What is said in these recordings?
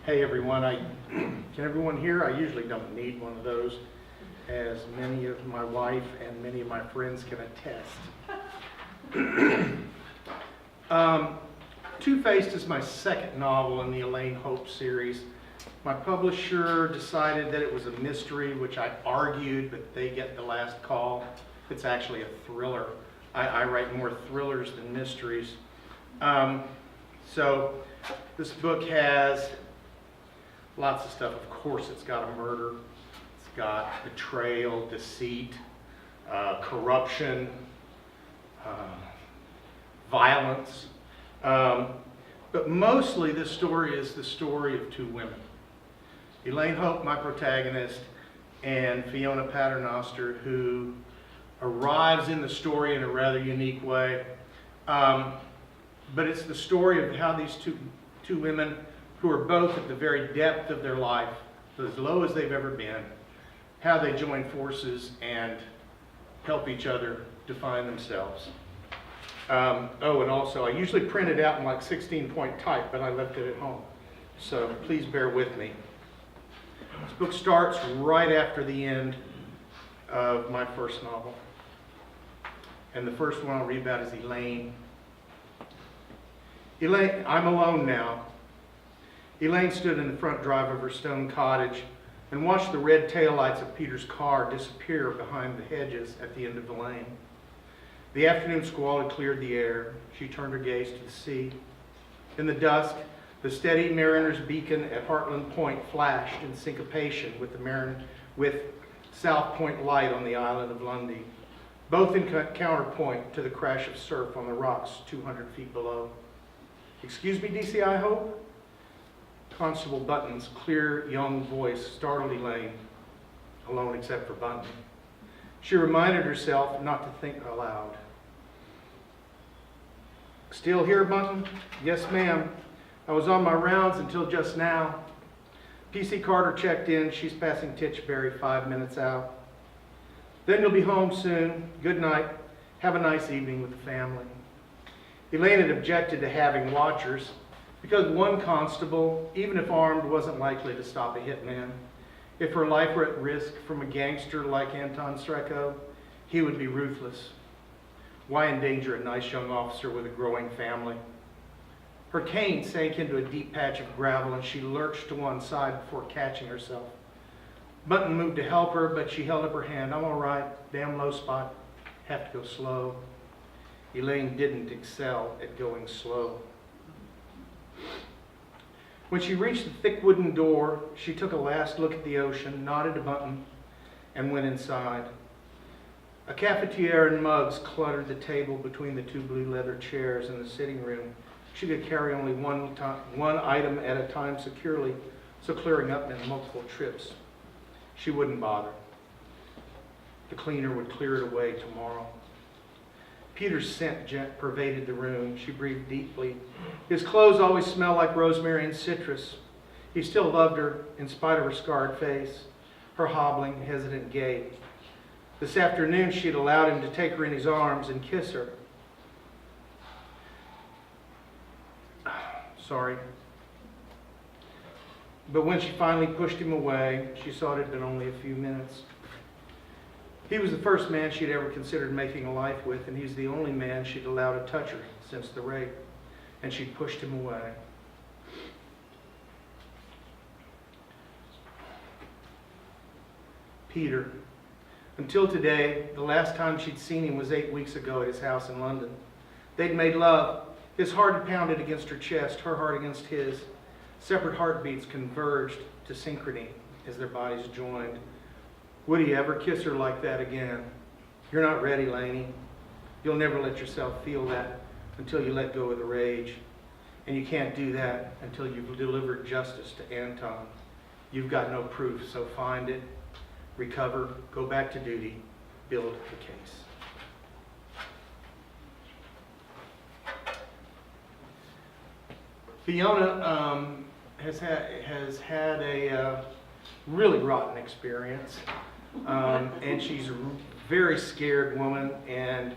Hey everyone, can everyone hear? I usually don't need one of those, as many of my wife and many of my friends can attest. Two-Faced is my second novel in the Elaine Hope series. My publisher decided that it was a mystery, which I argued, but they get the last call. It's actually a thriller. I write more thrillers than mysteries. So this book has lots of stuff. Of course, it's got a murder. It's got betrayal, deceit, corruption, violence. But mostly this story is the story of two women. Elaine Hope, my protagonist, and Fiona Paternoster, who arrives in the story in a rather unique way. But it's the story of how these two women, who are both at the very depth of their life, as low as they've ever been, how they join forces and help each other define themselves. Oh, and also, I usually print it out in like 16-point type, but I left it at home. So please bear with me. This book starts right after the end of my first novel. And the first one I'll read about is Elaine. Elaine, I'm alone now. Elaine stood in the front drive of her stone cottage and watched the red taillights of Peter's car disappear behind the hedges at the end of the lane. The afternoon squall had cleared the air. She turned her gaze to the sea. In the dusk, the steady mariner's beacon at Heartland Point flashed in syncopation with South Point light on the island of Lundy, both in counterpoint to the crash of surf on the rocks 200 feet below. "Excuse me, DCI Hope?" Constable Button's clear young voice startled Elaine, alone except for Button. She reminded herself not to think aloud. "Still here, Button?" "Yes, ma'am. I was on my rounds until just now." PC Carter checked in. She's passing Titchbury 5 minutes out. "Then you'll be home soon. Good night. Have a nice evening with the family." Elaine had objected to having watchers because one constable, even if armed, wasn't likely to stop a hitman. If her life were at risk from a gangster like Anton Sreko, he would be ruthless. Why endanger a nice young officer with a growing family? Her cane sank into a deep patch of gravel and she lurched to one side before catching herself. Button moved to help her, but she held up her hand. "I'm all right. Damn low spot. Have to go slow." Elaine didn't excel at going slow. When she reached the thick wooden door, she took a last look at the ocean, nodded to Button, and went inside. A cafetiere and mugs cluttered the table between the two blue leather chairs in the sitting room. She could carry only one item at a time securely, so clearing up meant multiple trips. She wouldn't bother. The cleaner would clear it away tomorrow. Peter's scent pervaded the room. She breathed deeply. His clothes always smelled like rosemary and citrus. He still loved her in spite of her scarred face, her hobbling, hesitant gait. This afternoon she had allowed him to take her in his arms and kiss her. Sorry. But when she finally pushed him away, she saw it had been only a few minutes. He was the first man she'd ever considered making a life with, and he's the only man she'd allowed to touch her since the rape, and she'd pushed him away. Peter. Until today, the last time she'd seen him was 8 weeks ago at his house in London. They'd made love. His heart had pounded against her chest, her heart against his. Separate heartbeats converged to synchrony as their bodies joined. Would he ever kiss her like that again? You're not ready, Laney. You'll never let yourself feel that until you let go of the rage. And you can't do that until you've delivered justice to Anton. You've got no proof, so find it, recover, go back to duty, build the case. Fiona has had a really rotten experience. And she's a very scared woman, and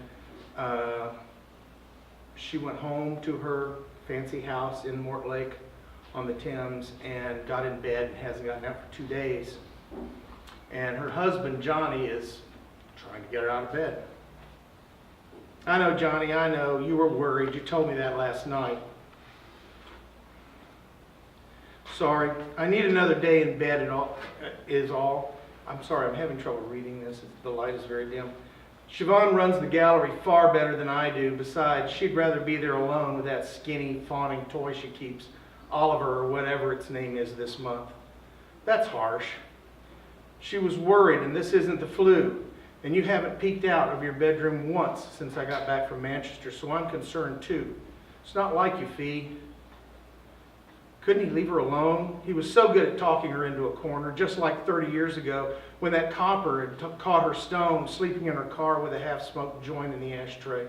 she went home to her fancy house in Mortlake on the Thames and got in bed and hasn't gotten out for 2 days. And her husband, Johnny, is trying to get her out of bed. I know, Johnny, I know. You were worried. You told me that last night. Sorry. I need another day in bed is all. I'm sorry, I'm having trouble reading this. The light is very dim. Siobhan runs the gallery far better than I do. Besides, she'd rather be there alone with that skinny, fawning toy she keeps, Oliver or whatever its name is this month. That's harsh. She was worried, and this isn't the flu. And you haven't peeked out of your bedroom once since I got back from Manchester, so I'm concerned too. It's not like you, Fee. Couldn't he leave her alone? He was so good at talking her into a corner, just like 30 years ago when that copper had caught her stone sleeping in her car with a half-smoked joint in the ashtray.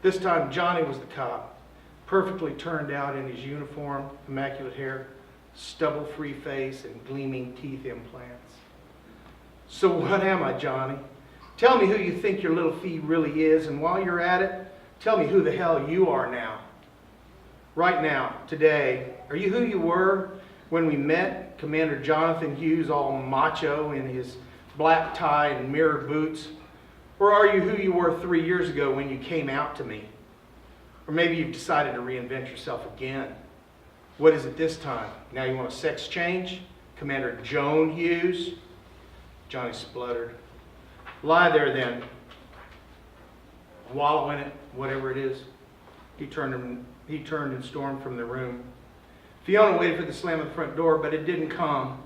This time Johnny was the cop, perfectly turned out in his uniform, immaculate hair, stubble-free face, and gleaming teeth implants. So what am I, Johnny? Tell me who you think your little Fee really is, and while you're at it, tell me who the hell you are now. Right now, today, are you who you were when we met? Commander Jonathan Hughes, all macho in his black tie and mirror boots? Or are you who you were 3 years ago when you came out to me? Or maybe you've decided to reinvent yourself again. What is it this time? Now you want a sex change? Commander Joan Hughes? Johnny spluttered. Lie there then. Wallow in it, whatever it is. He turned and stormed from the room. Fiona waited for the slam of the front door, but it didn't come.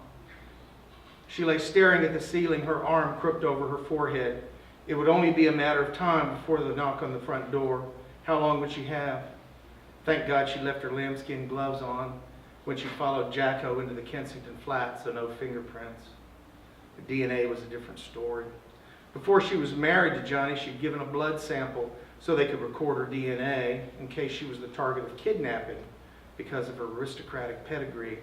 She lay staring at the ceiling, her arm crooked over her forehead. It would only be a matter of time before the knock on the front door. How long would she have? Thank God she left her lambskin gloves on when she followed Jacko into the Kensington flat, so no fingerprints. The DNA was a different story. Before she was married to Johnny, she'd given a blood sample so they could record her DNA in case she was the target of kidnapping because of her aristocratic pedigree.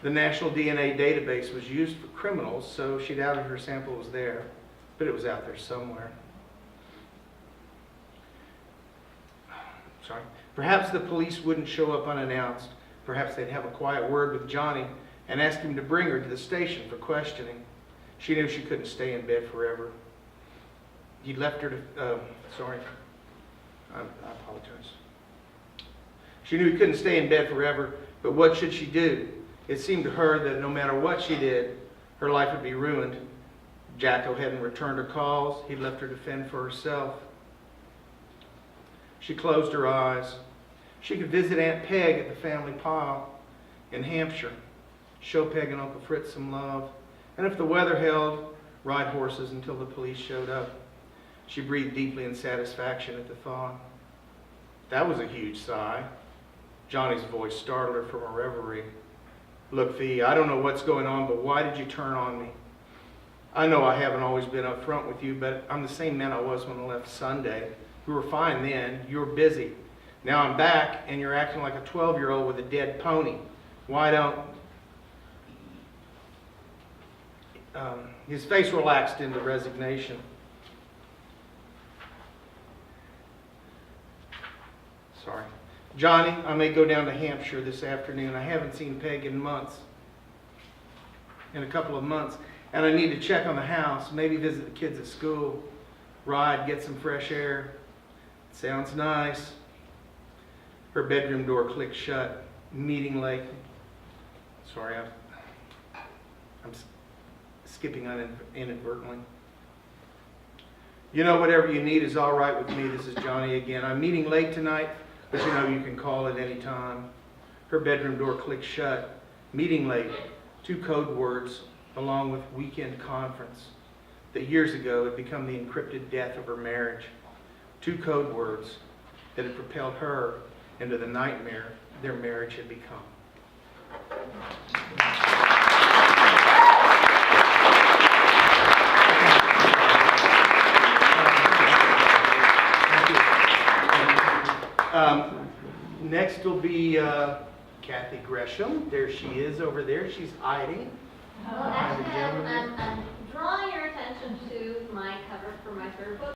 The National DNA database was used for criminals, so she doubted her sample was there, but it was out there somewhere. Sorry. Perhaps the police wouldn't show up unannounced. Perhaps they'd have a quiet word with Johnny and ask him to bring her to the station for questioning. She knew she couldn't stay in bed forever. He'd left her to, I apologize. She knew he couldn't stay in bed forever, but what should she do? It seemed to her that no matter what she did, her life would be ruined. Jacko hadn't returned her calls. He'd left her to fend for herself. She closed her eyes. She could visit Aunt Peg at the family pile in Hampshire, show Peg and Uncle Fritz some love, and if the weather held, ride horses until the police showed up. She breathed deeply in satisfaction at the thought. That was a huge sigh. Johnny's voice startled her from her reverie. Look, Fee, I don't know what's going on, but why did you turn on me? I know I haven't always been up front with you, but I'm the same man I was when I left Sunday. We were fine then. You were busy. Now I'm back, and you're acting like a 12-year-old with a dead pony. Why don't... His face relaxed into resignation. Sorry. Johnny, I may go down to Hampshire this afternoon. I haven't seen Peg in a couple of months, and I need to check on the house, maybe visit the kids at school, ride, get some fresh air. Sounds nice. Her bedroom door clicked shut. Meeting late. Sorry, I'm skipping inadvertently. You know, whatever you need is all right with me. This is Johnny again. I'm meeting late tonight, but you know you can call at any time. Her bedroom door clicked shut. Meeting late. 2 code words along with weekend conference that years ago had become the encrypted death of her marriage. 2 code words that had propelled her into the nightmare their marriage had become. Next will be Kathy Gresham. There she is over there. She's hiding. Well, actually, I'm drawing your attention to my cover for my third book.